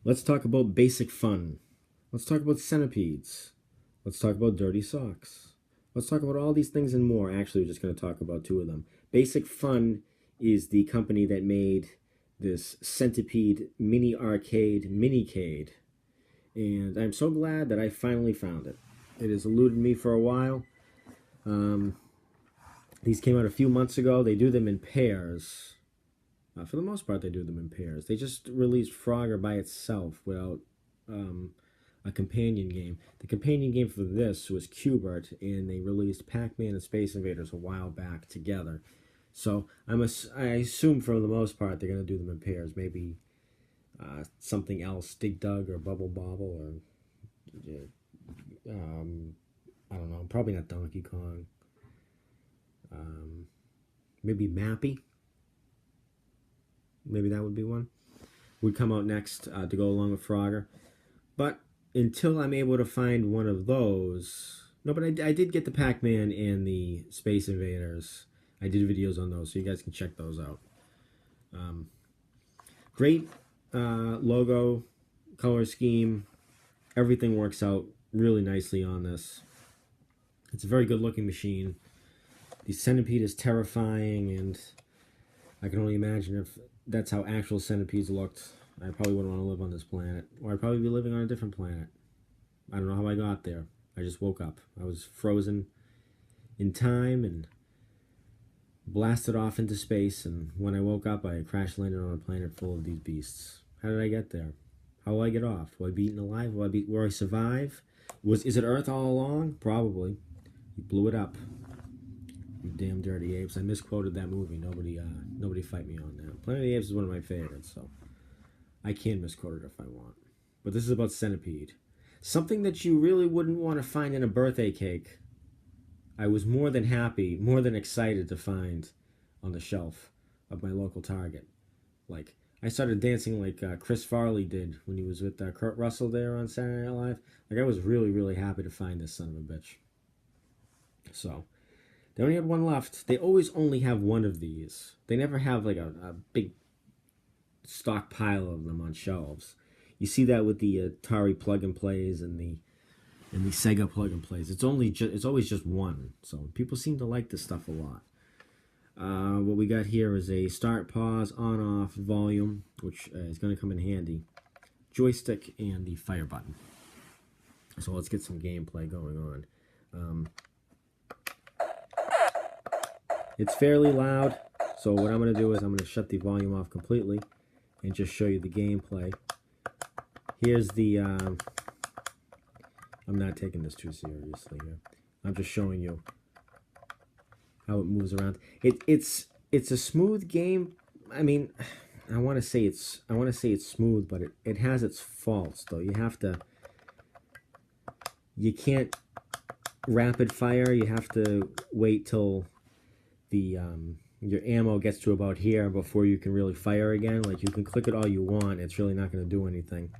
Let's talk about basic fun. Let's talk about centipedes. Let's talk about dirty socks. Let's talk about all these things and more. Actually, we're just going to talk about two of them. Basic Fun is the company that made this Centipede mini arcade minicade. And I'm so glad that I finally found it. It has eluded me for a while. Um, these came out a few months ago. They do them in pairs. For the most part, they do them in pairs. They just released Frogger by itself without um, a companion game. The companion game for this was Qbert, and they released Pac-Man and Space Invaders a while back together. So I assume for the most part they're going to do them in pairs. Maybe something else, Dig Dug or Bubble Bobble, or I don't know. Probably not Donkey Kong. Maybe Mappy. Maybe that would be one. Would come out next to go along with Frogger. But until I'm able to find one of those... No, but I did get the Pac-Man and the Space Invaders. I did videos on those, so you guys can check those out. Great logo, color scheme. Everything works out really nicely on this. It's a very good looking machine. The Centipede is terrifying, and I can only imagine if that's how actual centipedes looked. I probably wouldn't want to live on this planet. Or I'd probably be living on a different planet. I don't know how I got there. I just woke up. I was frozen in time and blasted off into space, and when I woke up, I crash landed on a planet full of these beasts. How did I get there? How will I get off? Will I be eaten alive? Will I survive? Is it Earth all along? Probably. You blew it up. You damn dirty apes. I misquoted that movie. Nobody fight me on that. Planet of the Apes is one of my favorites, so I can misquote it if I want. But this is about Centipede. Something that you really wouldn't want to find in a birthday cake. I was more than happy, more than excited to find on the shelf of my local Target. Like, I started dancing like Chris Farley did when he was with Kurt Russell there on Saturday Night Live. Like, I was really, really happy to find this son of a bitch. So, they only had one left. They always only have one of these. They never have like a big stockpile of them on shelves. You see that with the Atari plug and plays and the Sega plug and plays. It's always just one. So people seem to like this stuff a lot. What we got here is a start, pause, on, off, volume, which is going to come in handy. Joystick and the fire button. So let's get some gameplay going on. It's fairly loud, so what I'm going to do is I'm going to shut the volume off completely and just show you the gameplay. Here's the... I'm not taking this too seriously here. I'm just showing you how it moves around. It's a smooth game. I mean, I want to say it's smooth, but it has its faults though. You can't rapid fire. You have to wait till the your ammo gets to about here before you can really fire again. Like, you can click it all you want, it's really not going to do anything.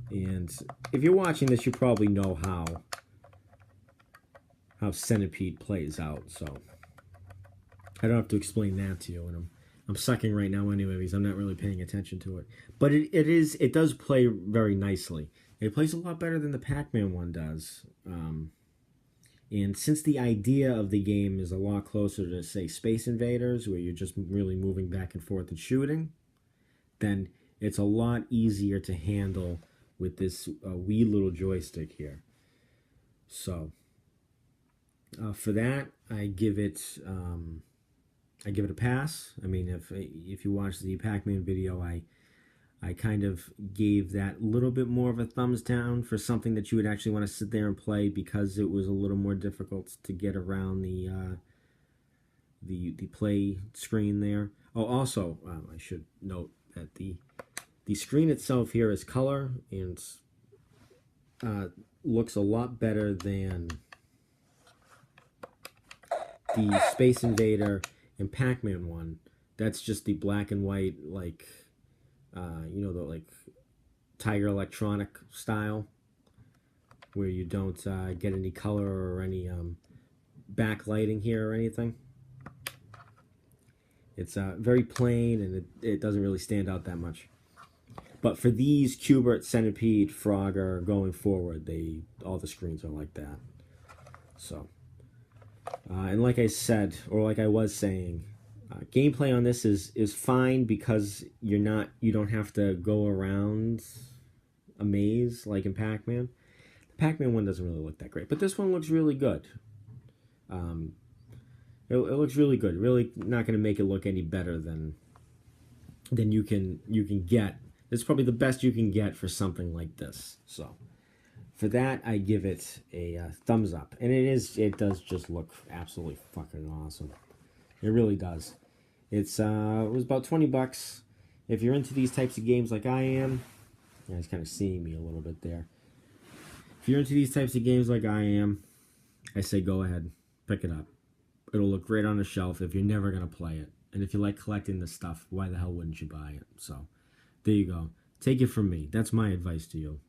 And if you're watching this, you probably know how Centipede plays out, so I don't have to explain that to you. And I'm sucking right now anyway because I'm not really paying attention to it. But it does play very nicely. It plays a lot better than the Pac-Man one does. And since the idea of the game is a lot closer to, say, Space Invaders, where you're just really moving back and forth and shooting, then it's a lot easier to handle with this wee little joystick here. So for that, I give it a pass. I mean, if you watch the Pac-Man video, I kind of gave that little bit more of a thumbs down for something that you would actually want to sit there and play, because it was a little more difficult to get around the play screen there. Oh, also, I should note that the screen itself here is color and looks a lot better than the Space Invader and Pac-Man one. That's just the black and white, like, the like Tiger Electronic style, where you don't get any color or any backlighting here or anything. It's very plain, and it doesn't really stand out that much. But for these Cubert, Centipede, Frogger going forward, all the screens are like that. So, and like I said, or like I was saying, gameplay on this is fine because you don't have to go around a maze like in Pac-Man. The Pac-Man one doesn't really look that great, but this one looks really good. It looks really good. Really not going to make it look any better than you can get. It's probably the best you can get for something like this. So for that, I give it a thumbs up. And it does just look absolutely fucking awesome. It really does. It was about $20. If you're into these types of games like I am, yeah, it's kind of seeing me a little bit there. If you're into these types of games like I am, I say go ahead, pick it up. It'll look great on a shelf if you're never going to play it. And if you like collecting this stuff, why the hell wouldn't you buy it? So, there you go. Take it from me. That's my advice to you.